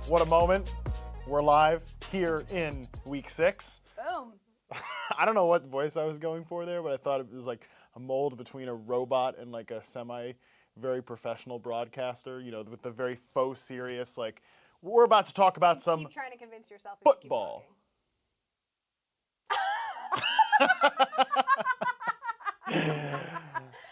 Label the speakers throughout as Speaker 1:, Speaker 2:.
Speaker 1: What a moment. We're live here in week 6.
Speaker 2: Boom.
Speaker 1: I don't know what voice I was going for there, but I thought it was like a mold between a robot and like a very professional broadcaster, you know, with the very faux serious, like, we're about to talk about some
Speaker 2: Keep trying to convince yourself.
Speaker 1: football.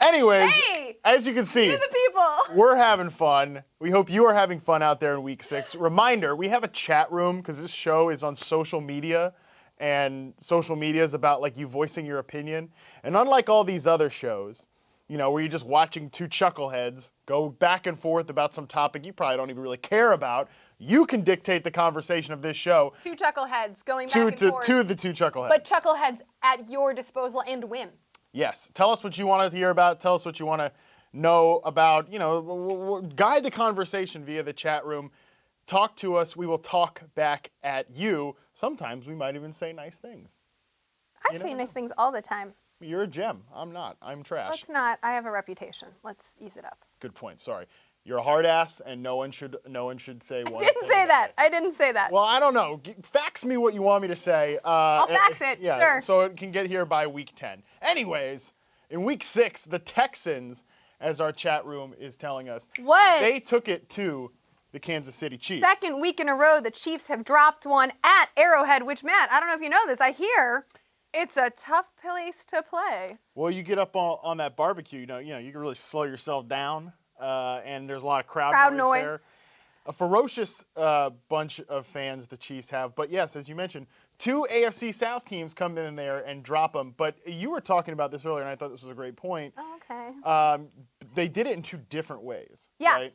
Speaker 1: Anyways,
Speaker 2: Hey,
Speaker 1: as you can see,
Speaker 2: you're the people.
Speaker 1: we're having fun. We hope you are having fun out there in week 6. Reminder, we have a chat room because this show is on social media, and social media is about like you voicing your opinion. And unlike all these other shows, you know, where you're just watching two chuckleheads go back and forth about some topic you probably don't even really care about, you can dictate the conversation of this show.
Speaker 2: Two chuckleheads going back and forth.
Speaker 1: To the two chuckleheads.
Speaker 2: But chuckleheads at your disposal and whim.
Speaker 1: Yes. Tell us what you want to hear about. Tell us what you want to know about. You know, guide the conversation via the chat room. Talk to us. We will talk back at you. Sometimes we might even say nice things.
Speaker 2: I say nice things all the time.
Speaker 1: You're a gem. I'm not. I'm trash.
Speaker 2: Let's not. I have a reputation. Let's ease it up.
Speaker 1: Good point. Sorry. You're a hard ass, and no one should say one.
Speaker 2: I didn't say that. I didn't say that.
Speaker 1: Well, I don't know. Fax me what you want me to say.
Speaker 2: I'll fax it.
Speaker 1: Yeah,
Speaker 2: sure.
Speaker 1: So it can get here by week 10. Anyways, in week 6, the Texans, as our chat room is telling us, they took it to the Kansas City Chiefs.
Speaker 2: Second week in a row, the Chiefs have dropped one at Arrowhead, which, Matt, I don't know if you know this. I hear it's a tough place to play.
Speaker 1: Well, you get up on that barbecue, you know, you can really slow yourself down, and there's a lot of crowd noise there. A ferocious bunch of fans the Chiefs have. But yes, as you mentioned, 2 AFC South teams come in there and drop them. But you were talking about this earlier, and I thought this was a great point.
Speaker 2: Oh, okay.
Speaker 1: They did it in 2 different ways.
Speaker 2: Yeah.
Speaker 1: Right?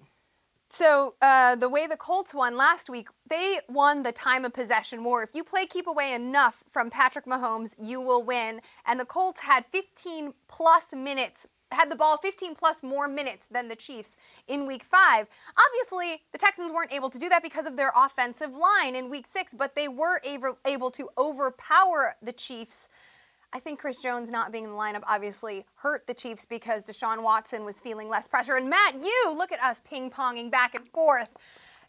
Speaker 2: So the way the Colts won last week, they won the time of possession war. If you play keep away enough from Patrick Mahomes, you will win. And the Colts had 15 plus minutes, had the ball 15 plus more minutes than the Chiefs in week 5. Obviously, the Texans weren't able to do that because of their offensive line in week 6, but they were able to overpower the Chiefs. I think Chris Jones not being in the lineup obviously hurt the Chiefs because Deshaun Watson was feeling less pressure. And Matt, you, look at us ping-ponging back and forth,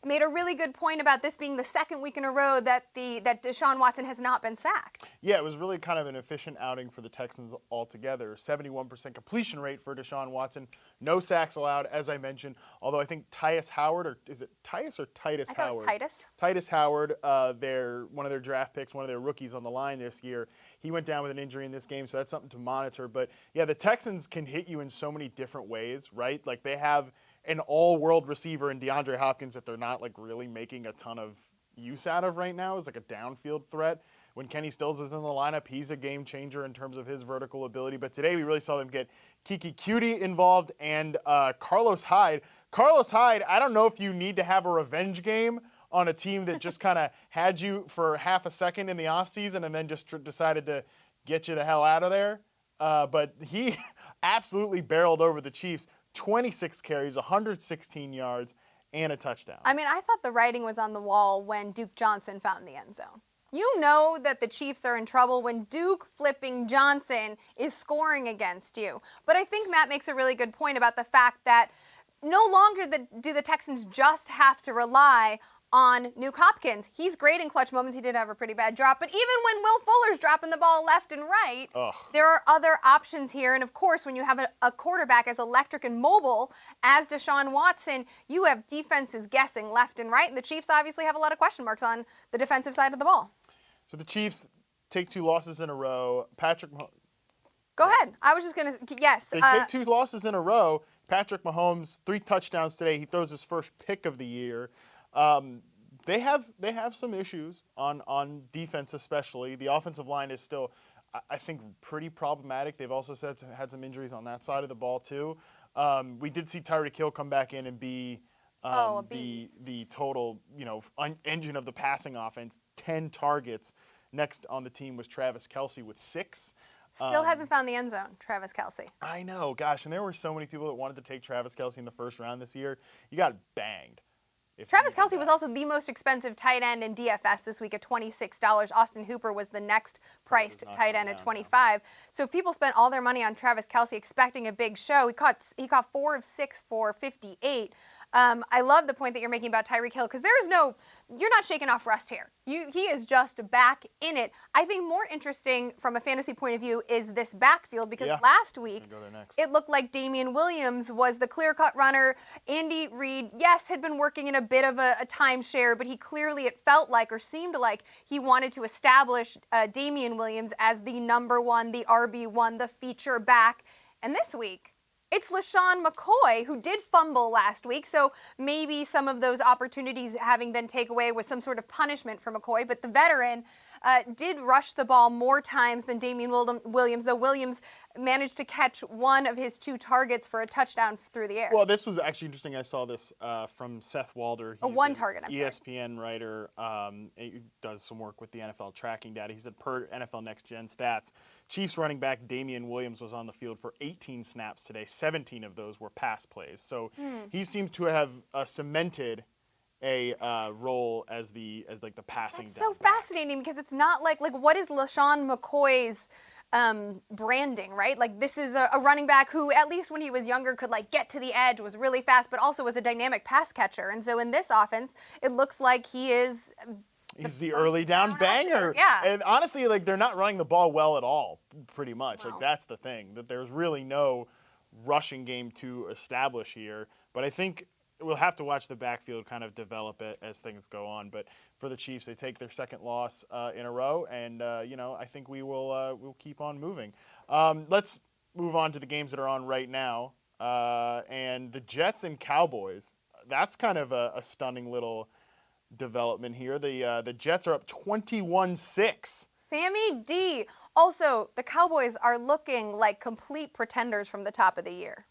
Speaker 2: made a really good point about this being the second week in a row that Deshaun Watson has not been sacked.
Speaker 1: Yeah, it was really kind of an efficient outing for the Texans altogether. 71% completion rate for Deshaun Watson. No sacks allowed, as I mentioned. Although I think Tyus Howard, or is it Tyus or Titus Howard?
Speaker 2: I thought it was Titus.
Speaker 1: Titus Howard, one of their draft picks, one of their rookies on the line this year. He went down with an injury in this game, so that's something to monitor. But yeah, the Texans can hit you in so many different ways, right? Like they have an all-world receiver in DeAndre Hopkins that they're not like really making a ton of use out of right now as like a downfield threat. When Kenny Stills is in the lineup, he's a game changer in terms of his vertical ability. But today we really saw them get Kiki Cutie involved and Carlos Hyde. Carlos Hyde, I don't know if you need to have a revenge game on a team that just kind of had you for half a second in the offseason and then just decided to get you the hell out of there. But he absolutely barreled over the Chiefs. 26 carries, 116 yards, and a touchdown.
Speaker 2: I mean, I thought the writing was on the wall when Duke Johnson found the end zone. You know that the Chiefs are in trouble when Duke flipping Johnson is scoring against you. But I think Matt makes a really good point about the fact that no longer do the Texans just have to rely on Nuke Hopkins. He's great in clutch moments. He did have a pretty bad drop. But even when Will Fuller's dropping the ball left and right, there are other options here. And, of course, when you have a quarterback as electric and mobile as Deshaun Watson, you have defenses guessing left and right. And the Chiefs obviously have a lot of question marks on the defensive side of the ball.
Speaker 1: So the Chiefs take 2 losses in a row.
Speaker 2: Go ahead. I was just going to, yes.
Speaker 1: They take 2 losses in a row. Patrick Mahomes, 3 touchdowns today. He throws his first pick of the year. They have some issues on defense, especially. The offensive line is still, I think, pretty problematic. They've also had some injuries on that side of the ball too. We did see Tyreek Hill come back in and be the total engine of the passing offense. 10 targets. Next on the team was Travis Kelce with 6.
Speaker 2: Still hasn't found the end zone, Travis Kelce.
Speaker 1: I know, gosh, and there were so many people that wanted to take Travis Kelce in the first round this year. You got banged.
Speaker 2: Travis Kelce was also the most expensive tight end in DFS this week at $26. Austin Hooper was the next priced tight end at $25. So if people spent all their money on Travis Kelce expecting a big show, he caught 4 of 6 for 58. I love the point that you're making about Tyreek Hill because there's you're not shaking off rust here. He is just back in it. I think more interesting from a fantasy point of view is this backfield because last week it looked like Damian Williams was the clear-cut runner. Andy Reid, yes, had been working in a bit of a timeshare, but he clearly, it felt like or seemed like he wanted to establish Damian Williams as the number one, the RB1, the feature back. And this week, it's LaShawn McCoy, who did fumble last week, so maybe some of those opportunities having been taken away was some sort of punishment for McCoy, but the veteran did rush the ball more times than Damian Williams, though Williams managed to catch one of his 2 targets for a touchdown through the air.
Speaker 1: Well, this was actually interesting. I saw this from Seth Walder. He's
Speaker 2: one target, I'm
Speaker 1: ESPN writer. He does some work with the NFL tracking data. He said per NFL Next Gen stats, Chiefs running back Damian Williams was on the field for 18 snaps today. 17 of those were pass plays. So he seems to have cemented a role as the passing.
Speaker 2: That's so fascinating because it's not like what is LaShawn McCoy's branding, right? Like this is a running back who, at least when he was younger, could get to the edge, was really fast, but also was a dynamic pass catcher. And so in this offense, it looks like he is.
Speaker 1: He's the early down banger.
Speaker 2: Yeah.
Speaker 1: And honestly, they're not running the ball well at all, pretty much. No. That's the thing, that there's really no rushing game to establish here. But I think we'll have to watch the backfield kind of develop it as things go on. But for the Chiefs, they take their second loss in a row, and I think we'll keep on moving. Let's move on to the games that are on right now, and the Jets and Cowboys. That's kind of a stunning little development here. The Jets are up 21-6.
Speaker 2: Sammy D. Also, the Cowboys are looking like complete pretenders from the top of the year.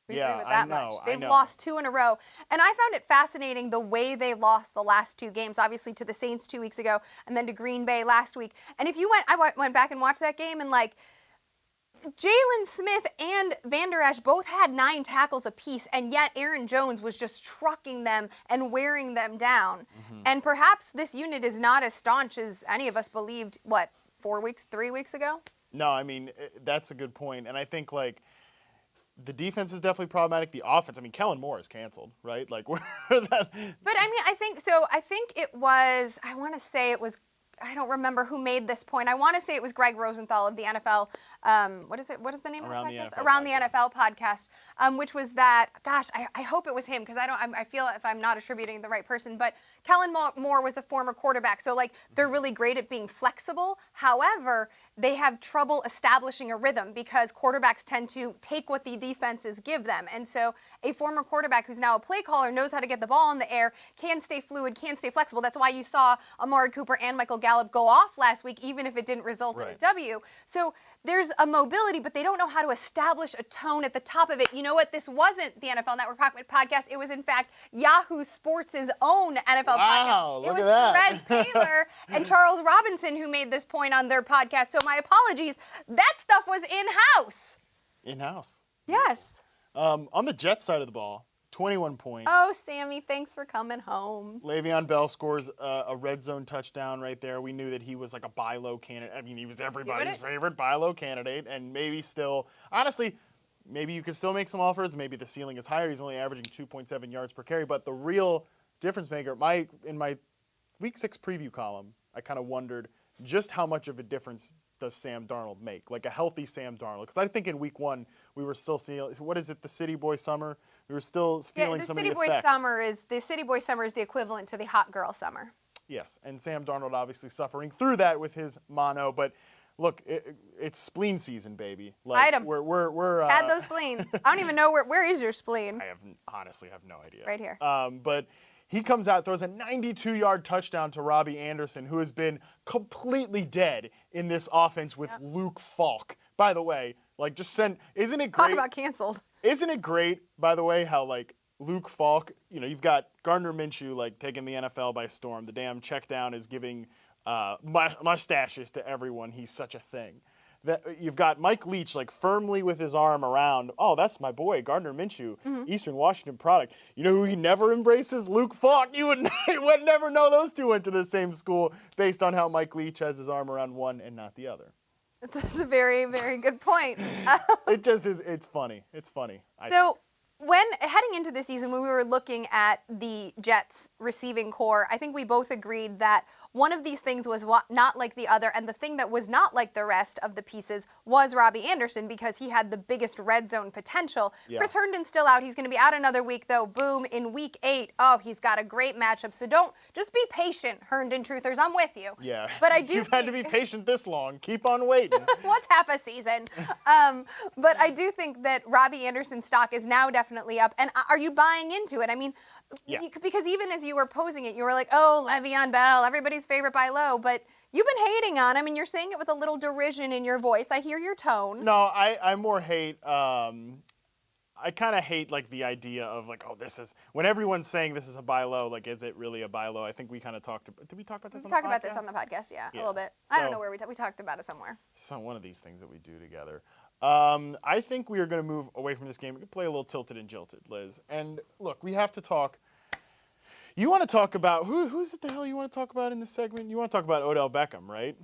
Speaker 2: We agree with that much. They've lost 2 in a row. And I found it fascinating the way they lost the last 2 games, obviously to the Saints 2 weeks ago and then to Green Bay last week. And if you I went back and watched that game, and Jalen Smith and Van Der Esch both had 9 tackles apiece, and yet Aaron Jones was just trucking them and wearing them down. Mm-hmm. And perhaps this unit is not as staunch as any of us believed, 3 weeks ago?
Speaker 1: No, I mean, that's a good point. And I think, the defense is definitely problematic. The offense, Kellen Moore is canceled, right?
Speaker 2: But, I think it was, I want to say it was, I don't remember who made this point. I want to say it was Greg Rosenthal of the NFL. What is the name of the podcast? Around the NFL podcast, which was that, gosh, I hope it was him because I feel if I'm not attributing the right person, but Kellen Moore was a former quarterback. So they're really great at being flexible. However, they have trouble establishing a rhythm because quarterbacks tend to take what the defenses give them. And so a former quarterback who's now a play caller knows how to get the ball in the air, can stay fluid, can stay flexible. That's why you saw Amari Cooper and Michael Gallup go off last week, even if it didn't result in a W. So there's a mobility, but they don't know how to establish a tone at the top of it. You know what? This wasn't the NFL Network podcast. It was, in fact, Yahoo Sports' own NFL podcast. It was Perez Taylor and Charles Robinson who made this point on their podcast. So my apologies. That stuff was in-house.
Speaker 1: In-house?
Speaker 2: Yes.
Speaker 1: On the Jets side of the ball, 21 points.
Speaker 2: Oh, Sammy, thanks for coming home.
Speaker 1: Le'Veon Bell scores a red zone touchdown right there. We knew that he was like a buy low candidate. He was everybody's favorite buy low candidate, and maybe still, honestly, maybe you could still make some offers. Maybe the ceiling is higher. He's only averaging 2.7 yards per carry. But the real difference maker, in my Week 6 preview column, I kind of wondered just how much of a difference does Sam Darnold make, like a healthy Sam Darnold? Because I think in Week 1 we were still seeing, what is it, the City Boy Summer? We were still feeling some of the effects.
Speaker 2: The City Boy Summer is the equivalent to the Hot Girl Summer.
Speaker 1: Yes, and Sam Darnold obviously suffering through that with his mono, but look, it's spleen season, baby. We're
Speaker 2: had those spleens. I don't even know where is your spleen.
Speaker 1: I honestly have no idea.
Speaker 2: Right here.
Speaker 1: But he comes out, throws a 92-yard touchdown to Robby Anderson, who has been completely dead in this offense with Luke Falk. By the way, isn't it great?
Speaker 2: Talk about canceled.
Speaker 1: Isn't it great, by the way, how Luke Falk, you've got Gardner Minshew taking the NFL by storm. The damn check down is giving mustaches to everyone. He's such a thing. That you've got Mike Leach firmly with his arm around, oh, that's my boy, Gardner Minshew, Eastern Washington product. You know who he never embraces? Luke Falk. You would never know those two went to the same school based on how Mike Leach has his arm around one and not the other.
Speaker 2: That's a very, very good point.
Speaker 1: It just is, it's funny. It's funny.
Speaker 2: So heading heading into the season, when we were looking at the Jets receiving core, I think we both agreed that one of these things was not like the other, and the thing that was not like the rest of the pieces was Robby Anderson, because he had the biggest red zone potential.
Speaker 1: Yeah.
Speaker 2: Chris Herndon's still out. He's going to be out another week, though. Boom, in week 8. Oh, he's got a great matchup. So just be patient, Herndon truthers. I'm with you.
Speaker 1: Yeah.
Speaker 2: But I do
Speaker 1: You've had to be patient this long. Keep on waiting.
Speaker 2: What's half a season? But I do think that Robby Anderson's stock is now definitely up. And are you buying into it? I mean,
Speaker 1: Yeah.
Speaker 2: because even as you were posing it, you were like, oh, Le'Veon Bell, everybody's favorite buy low. But you've been hating on him, and you're saying it with a little derision in your voice. I hear your tone.
Speaker 1: No, I more hate. I kind of hate like the idea of like, oh, this is when everyone's saying this is a buy low. Like, is it really a buy low? I think we kind of talked. Did we talk about this?
Speaker 2: We
Speaker 1: on
Speaker 2: talked
Speaker 1: the
Speaker 2: about this on the podcast, yeah, a little bit.
Speaker 1: So,
Speaker 2: I don't know where we talked about it somewhere.
Speaker 1: So one of these things that we do together. I think we are going to move away from this game. We can play a little tilted and jilted, Liz. And look, we have to talk. You want to talk about who's it the hell you want to talk about in this segment? You want to talk about Odell Beckham, right?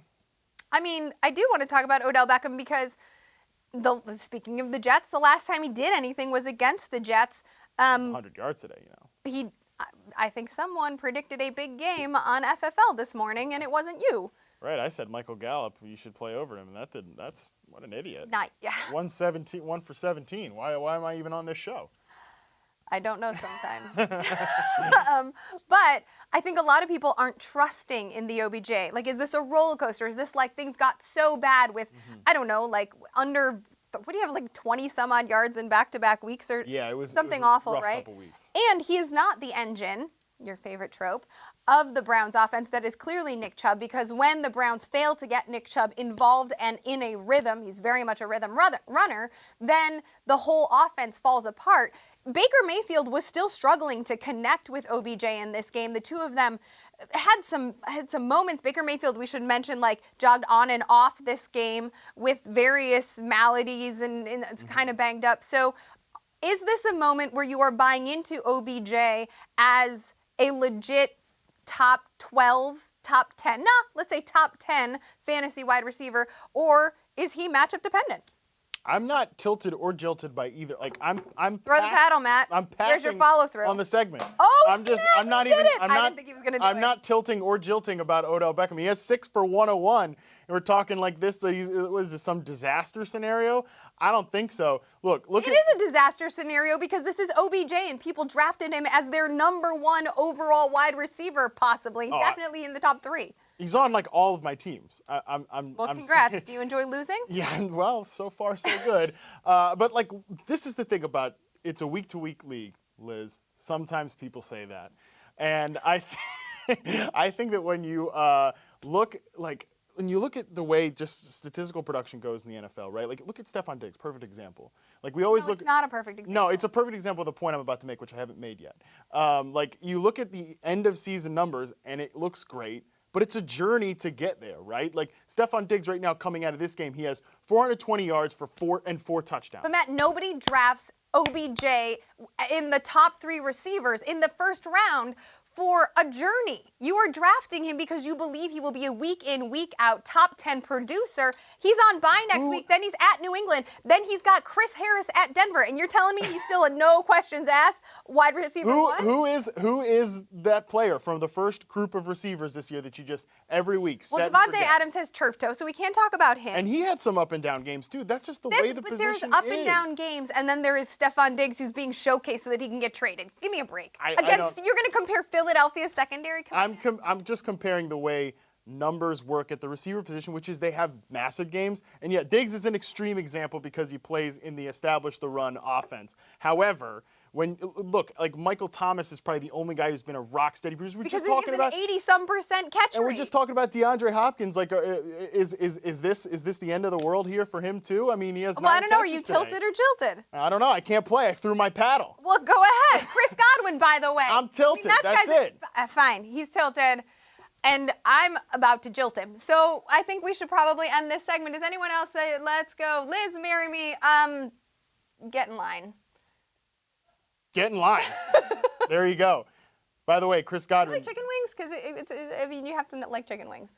Speaker 2: I mean, I do want to talk about Odell Beckham because speaking of the Jets, the last time he did anything was against the Jets.
Speaker 1: It's 100 yards today, you know.
Speaker 2: I think someone predicted a big game on FFL this morning, and it wasn't you.
Speaker 1: Right, I said Michael Gallup, you should play over him, and that didn't. That's what an idiot.
Speaker 2: Yeah.
Speaker 1: 1 for 17. Why am I even on this show?
Speaker 2: I don't know sometimes. But I think a lot of people aren't trusting in the OBJ. Like, is this a roller coaster? Is this like things got so bad with, I don't know, like under, what do you have, like 20 some odd yards in back-to-back weeks or
Speaker 1: yeah, it was
Speaker 2: something
Speaker 1: it was
Speaker 2: awful,
Speaker 1: rough
Speaker 2: right?
Speaker 1: Couple weeks.
Speaker 2: And he is not the engine, your favorite trope, of the Browns offense. That is clearly Nick Chubb, because when the Browns fail to get Nick Chubb involved and in a rhythm, he's very much a rhythm runner, then the whole offense falls apart. Baker Mayfield was still struggling to connect with OBJ in this game. The two of them had some moments. Baker Mayfield, we should mention, like jogged on and off this game with various maladies and it's kind of banged up. So is this a moment where you are buying into OBJ as a legit top 12, top 10, let's say top 10 fantasy wide receiver, or is he matchup dependent?
Speaker 1: I'm not tilted or jilted by either. Like I'm
Speaker 2: throw the paddle, Matt.
Speaker 1: I'm passing.
Speaker 2: Here's your follow through
Speaker 1: on the segment.
Speaker 2: Oh,
Speaker 1: I'm
Speaker 2: snap,
Speaker 1: I'm not
Speaker 2: he
Speaker 1: even.
Speaker 2: did it.
Speaker 1: I'm
Speaker 2: I
Speaker 1: not.
Speaker 2: didn't think he was gonna do
Speaker 1: I'm
Speaker 2: it.
Speaker 1: not tilting or jilting about Odell Beckham. He has 6 for 101, and we're talking like this. Was this some disaster scenario? I don't think so. Look.
Speaker 2: It is a disaster scenario because this is OBJ and people drafted him as their number 1 overall wide receiver, possibly, definitely in the top 3.
Speaker 1: He's on like all of my teams. I'm
Speaker 2: Congrats. Do you enjoy losing?
Speaker 1: Yeah, well, so far so good. But like, this is the thing about it's a week-to-week league, Liz. Sometimes people say that, and I think that when you look at the way just statistical production goes in the NFL, right? Like, look at Stefon Diggs, perfect example. Like we always look.
Speaker 2: It's not a perfect example.
Speaker 1: No, it's a perfect example of the point I'm about to make, which I haven't made yet. Like you look at the end of season numbers, and it looks great. But it's a journey to get there, right? Like Stefon Diggs right now coming out of this game, he has 420 yards for 4 touchdowns.
Speaker 2: But Matt, nobody drafts OBJ in the top 3 receivers in the first round for a journey. You are drafting him because you believe he will be a week in, week out top 10 producer. He's on bye next week, then he's at New England, then he's got Chris Harris at Denver, and you're telling me he's still a no questions asked wide receiver one?
Speaker 1: Who is that player from the first group of receivers this year that you just every week set and
Speaker 2: Devontae
Speaker 1: forget?
Speaker 2: Adams has turf toe, so we can't talk about him.
Speaker 1: And he had some up and down games too. That's just the way the position is.
Speaker 2: But there's up and down games, and then there is Stefon Diggs who's being showcased so that he can get traded. Give me a break. You're going to compare Philadelphia's secondary?
Speaker 1: I'm just comparing the way numbers work at the receiver position, which is they have massive games. And yet Diggs is an extreme example because he plays in the establish the run offense. However, like Michael Thomas is probably the only guy who's been a rock steady producer.
Speaker 2: Because he's an 80-some% catch rate.
Speaker 1: And we're just talking about DeAndre Hopkins. Like, is this the end of the world here for him too? I mean, he has.
Speaker 2: Well, I don't know. Are you tilted or jilted?
Speaker 1: I don't know. I can't play. I threw my paddle.
Speaker 2: Well, go ahead. Chris Godwin, by the way.
Speaker 1: I'm tilted. That's it.
Speaker 2: Fine. He's tilted. And I'm about to jilt him. So I think we should probably end this segment. Does anyone else say, let's go? Liz, marry me. Get in line.
Speaker 1: Get in line. There you go. By the way, Chris Godwin.
Speaker 2: You like chicken wings? Because, you have to like chicken wings.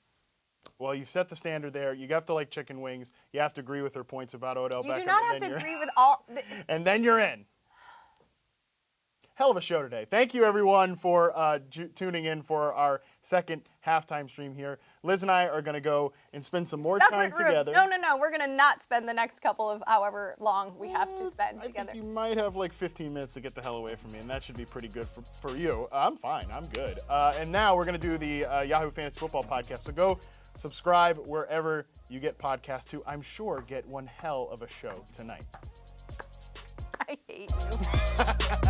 Speaker 1: Well, you've set the standard there. You have to like chicken wings. You have to agree with her points about Odell Beckham.
Speaker 2: You do not have to agree with all.
Speaker 1: And then you're in. hell of a show today. Thank you, everyone, for tuning in for our second halftime stream here. Liz and I are going to go and spend some more time together.
Speaker 2: No. We're going to not spend the next couple of however long we have to spend together.
Speaker 1: I think you might have like 15 minutes to get the hell away from me, and that should be pretty good for you. I'm fine. I'm good. And now we're going to do the Yahoo Fantasy Football podcast. So go subscribe wherever you get podcasts to, I'm sure, get one hell of a show tonight.
Speaker 2: I hate you.